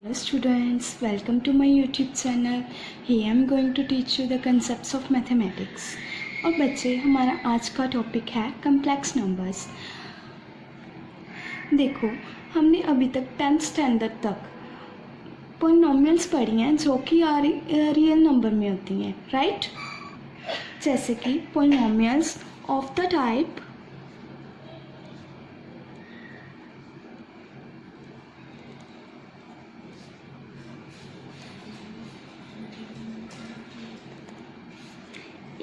Hello students, welcome to my YouTube channel. Here I am going to teach you the concepts of mathematics. और बच्चे हमारा आज का topic है complex numbers. देखो हमने अभी तक 10th स्टैंडर्ड तक पॉलिनोमियल्स पढ़ी हैं जो कि रियल नंबर में होती हैं, राइट। जैसे कि polynomials of the type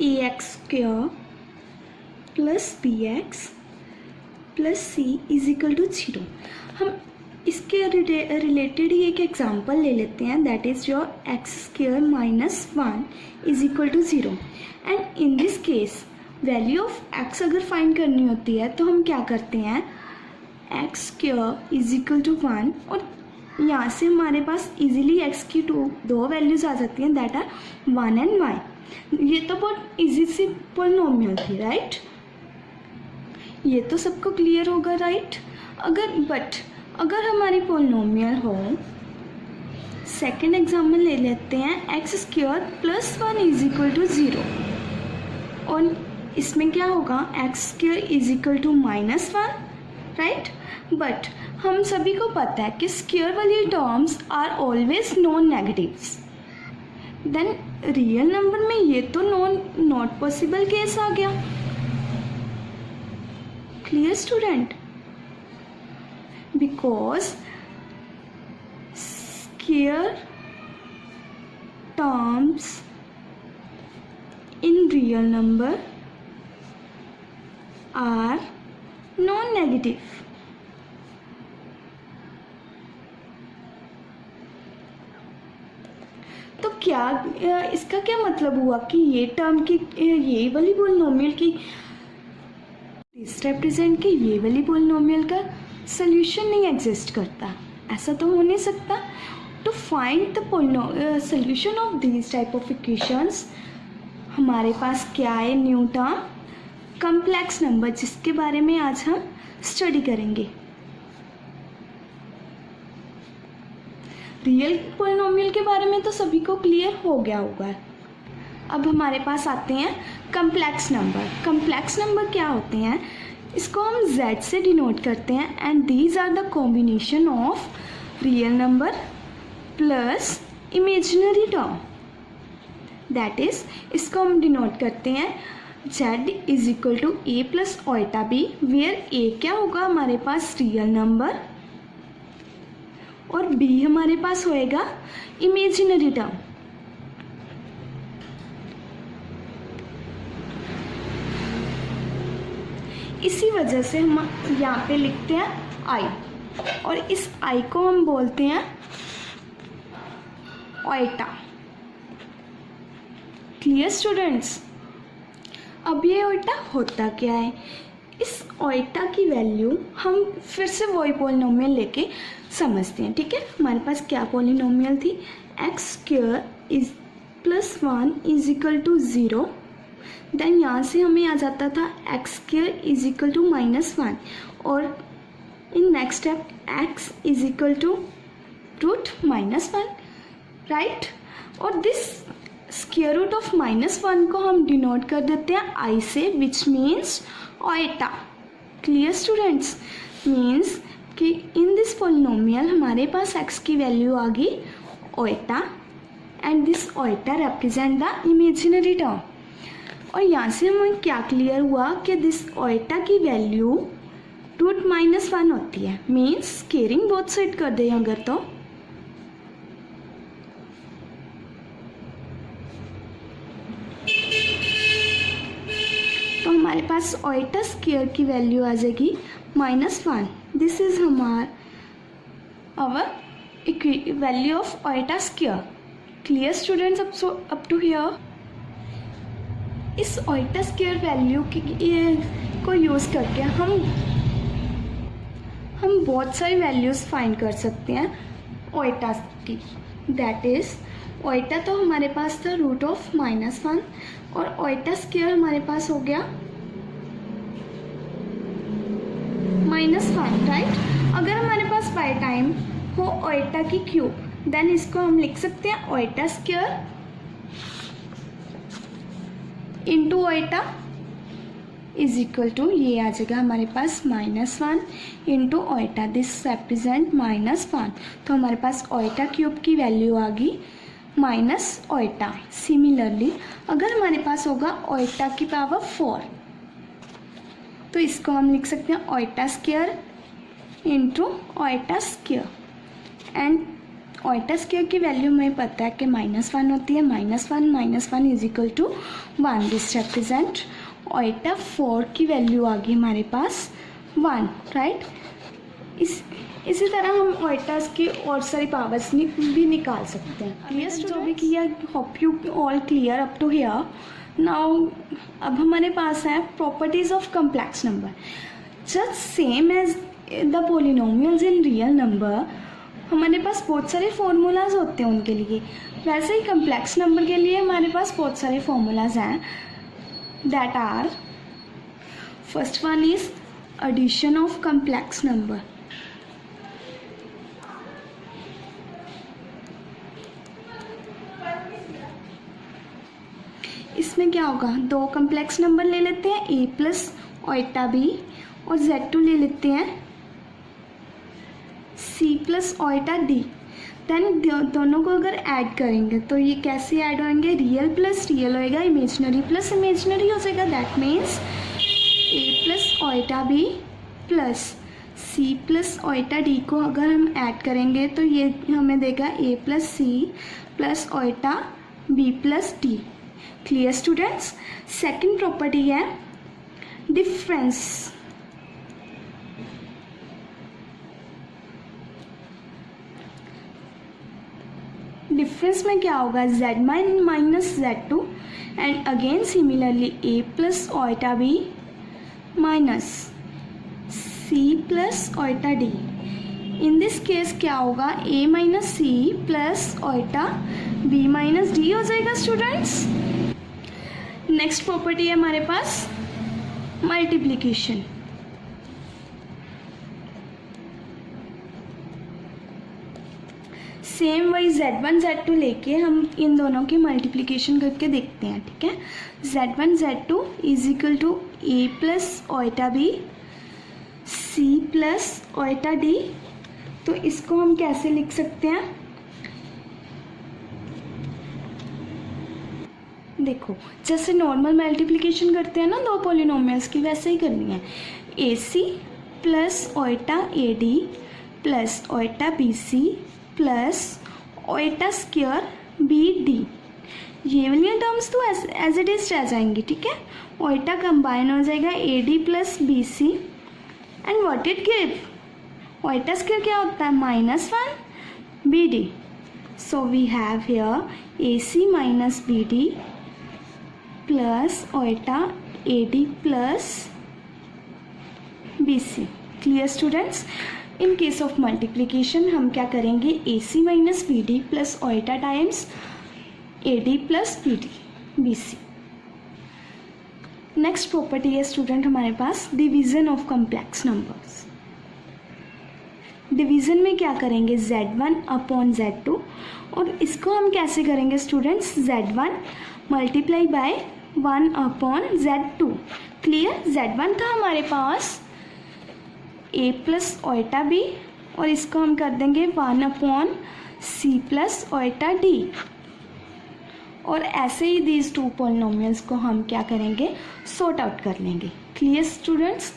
ax² plus bx plus c is equal to 0। हम इसके रिलेटेड ही एक एग्जांपल ले लेते हैं, that is your x² minus 1 is equal to 0। And in this case value of x अगर फाइंड करनी होती है तो हम क्या करते हैं, x² इज इक्वल टू 1 और यहाँ से हमारे पास इजीली x की दो वैल्यूज़ आ जाती हैं, दैट आर 1 एंड y। ये तो बहुत इजी सी पॉलिनोमियल थी, राइट। ये तो सबको क्लियर होगा, राइट। अगर हमारी पॉलिनोमियल हो, सेकेंड एग्जाम्पल ले लेते हैं, x² plus 1 is equal to 0 और इसमें क्या होगा, x² is equal to minus 1, right. But हम सभी को पता है कि स्क्वायर वाली terms are always non negatives. Then real number में ये तो नॉट पॉसिबल केस आ गया। Clear student, because square terms in real number are non negative. तो क्या इसका क्या मतलब हुआ कि ये टर्म की ये वाली पॉलिनोमियल की दिस रिप्रेजेंट कि ये वाली पॉलिनोमियल का सॉल्यूशन नहीं एग्जिस्ट करता, ऐसा तो हो नहीं सकता। To find the solution of this type of equations हमारे पास क्या है, न्यू टर्म कम्प्लेक्स नंबर, जिसके बारे में आज हम स्टडी करेंगे। रियल पॉलिनोमियल के बारे में तो सभी को क्लियर हो गया होगा। अब हमारे पास आते हैं कम्प्लेक्स नंबर। कम्प्लेक्स नंबर क्या होते हैं, इसको हम z से डिनोट करते हैं and these are the combination of real number plus imaginary term. That is इसको हम डिनोट करते हैं z is equal to a plus iota b, where a क्या होगा हमारे पास रियल नंबर और b हमारे पास होएगा इमेजिनरी टर्म। इसी वजह से हम यहाँ पे लिखते हैं i और इस i को हम बोलते हैं ओइटा। क्लियर स्टूडेंट्स, अब ये ओइटा होता क्या है, इस ओइटा की वैल्यू हम फिर से वही पॉलिनोमियल लेके समझते हैं, ठीक है। हमारे पास क्या पॉलिनोमियल थी, x² is plus 1 is equal to 0। Then यहाँ से हमें आ जाता था x² is equal to minus 1 और in next step x is equal to root minus 1, right. और this square root of minus 1 को हम डिनोट कर देते हैं i से, which means iota. Clear students, means कि इन दिस पॉलिनोमियल हमारे पास x की वैल्यू आ गई Oita and this Oita represent the imaginary term. और यहाँ से हमें क्या क्लियर हुआ कि दिस ओइटा की वैल्यू रूट माइनस 1 होती है, मीन्स स्केयरिंग बोथ साइड कर दें अगर तो हमारे पास ओइटा स्क्वायर की वैल्यू आ जाएगी -1। This is our value of iota square. Clear students, up to here. इस ओइटा स्क्वायर वैल्यू को यूज़ करके हम बहुत सारी वैल्यूज़ फाइंड कर सकते हैं ओइटा की। दैट इज़ ओइटा तो हमारे पास था रूट ऑफ -1 और ओइटा स्क्वायर हमारे पास हो गया -1, राइट। अगर हमारे पास बाय टाइम हो ओइटा की क्यूब, देन इसको हम लिख सकते हैं iota square into iota is equal to, ये आ जाएगा हमारे पास -1 इंटू ओइटा, दिस रिप्रेजेंट -1, तो हमारे पास ओइटा क्यूब की वैल्यू आ गई माइनस ओइटा। सिमिलरली अगर हमारे पास होगा ओइटा की पावर 4, तो इसको हम लिख सकते हैं iota square into iota square, and iota square की वैल्यू हमें पता है कि -1 होती है, -1 is equal to 1, this represent iota 4 की वैल्यू आ गई हमारे पास 1, राइट। इसी तरह हम ओइटास की और सारी पावर्स भी निकाल सकते हैं। यस, जो भी किया, hope you all clear up to here. Now अब हमारे पास है properties of complex number. Just same as the polynomials in real number, हमारे पास बहुत सारे फॉर्मूलाज होते हैं उनके लिए, वैसे ही कम्प्लेक्स नंबर के लिए हमारे पास बहुत सारे फॉर्मूलाज हैं। That are, first one is addition of complex number. इसमें क्या होगा, दो कम्प्लेक्स नंबर ले लेते हैं a प्लस ओइटा b, और z2 ले लेते हैं c plus iota d। Then दोनों को अगर ऐड करेंगे तो ये कैसे ऐड होंगे, रियल प्लस रियल होएगा, इमेजनरी प्लस इमेजनरी हो जाएगा। That means a plus iota b plus c plus iota d को अगर हम ऐड करेंगे तो ये हमें देगा a plus c plus iota b plus d। Clear students. Second property है डिफरेंस। डिफरेंस में क्या होगा, z minus z2, and again similarly a plus iota b minus c plus iota d। In this case क्या होगा, a minus c plus iota b minus d हो जाएगा students. Next property है हमारे पास multiplication. Same वही z1 z2 लेके हम इन दोनों की मल्टीप्लिकेशन करके देखते हैं, ठीक है। z1 z2 is equal to a plus iota b c plus iota d। तो इसको हम कैसे लिख सकते हैं, देखो जैसे नॉर्मल मल्टीप्लिकेशन करते हैं ना दो पॉलिनोमियल्स की, वैसे ही करनी है। ac plus iota ad plus Oita bc plus Oita square bd। ये वाली टर्म्स तो एज इट इज रह जाएंगी, ठीक है। ओइटा कंबाइन हो जाएगा ad plus bc, and what it give, iota square क्या होता है, -1 bd। So we have here ac minus bd plus iota ad plus bc। Clear students. In case of multiplication हम क्या करेंगे, ac minus bd plus iota times ad plus bc। Next property है student हमारे पास division of complex numbers. Division में क्या करेंगे, z1 upon z2, और इसको हम कैसे करेंगे students, z1 multiply by 1 upon z2। Clear. z1 था हमारे पास a प्लस ओइटा b, और इसको हम कर देंगे 1 upon c plus iota d, और ऐसे ही दीज टू पॉलिनोमियल्स को हम क्या करेंगे, सॉर्ट आउट कर लेंगे। Clear students.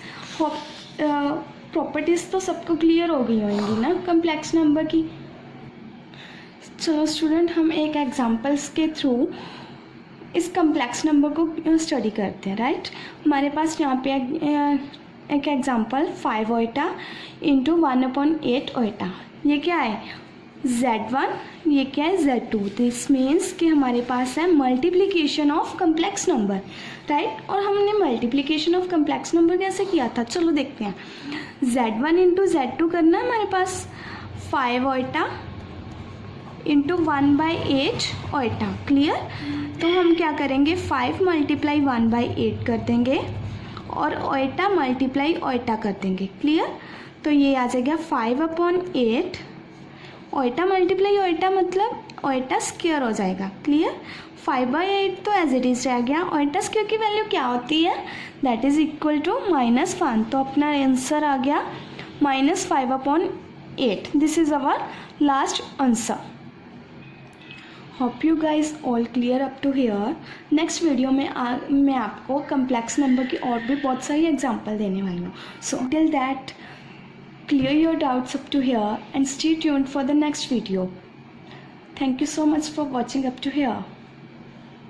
प्रॉपर्टीज तो सबको क्लियर हो गई होंगी ना कम्प्लेक्स नंबर की। चलो स्टूडेंट, हम एक एग्जांपल्स के थ्रू इस कम्प्लेक्स नंबर को स्टडी करते हैं, राइट। हमारे पास यहाँ पे एक एग्जांपल 5 ओइटा इंटू 1/8 ओइटा। ये क्या है, z1, ये क्या है, z2। दिस मीन्स कि हमारे पास है multiplication of complex number, right. और हमने मल्टीप्लिकेशन ऑफ कम्प्लेक्स नंबर कैसे किया था, चलो देखते हैं। z1 इंटू z2 करना है हमारे पास 5 ओइटा इंटू 1/8 ओइटा। क्लियर। तो हम क्या करेंगे, 5 मल्टीप्लाई 1/8 कर देंगे और ओइटा मल्टीप्लाई ओइटा कर देंगे। क्लियर। तो ये आ जाएगा 5/8 ओइटा मल्टीप्लाई ओइटा मतलब ओइटा स्क्वायर हो जाएगा, क्लियर। 5/8 तो एज इट इज रह गया। ओइटा स्क्वायर की वैल्यू क्या होती है, दैट इज इक्वल टू -1, तो अपना आंसर आ गया -5/8। This is our last answer. Hope you guys all clear up to here. Next video में मैं आपको कम्प्लेक्स नंबर की और भी बहुत सारी एग्जाम्पल देने वाली हूँ। So till that clear your doubts up to here and stay tuned for the next video. Thank you so much for watching up to here.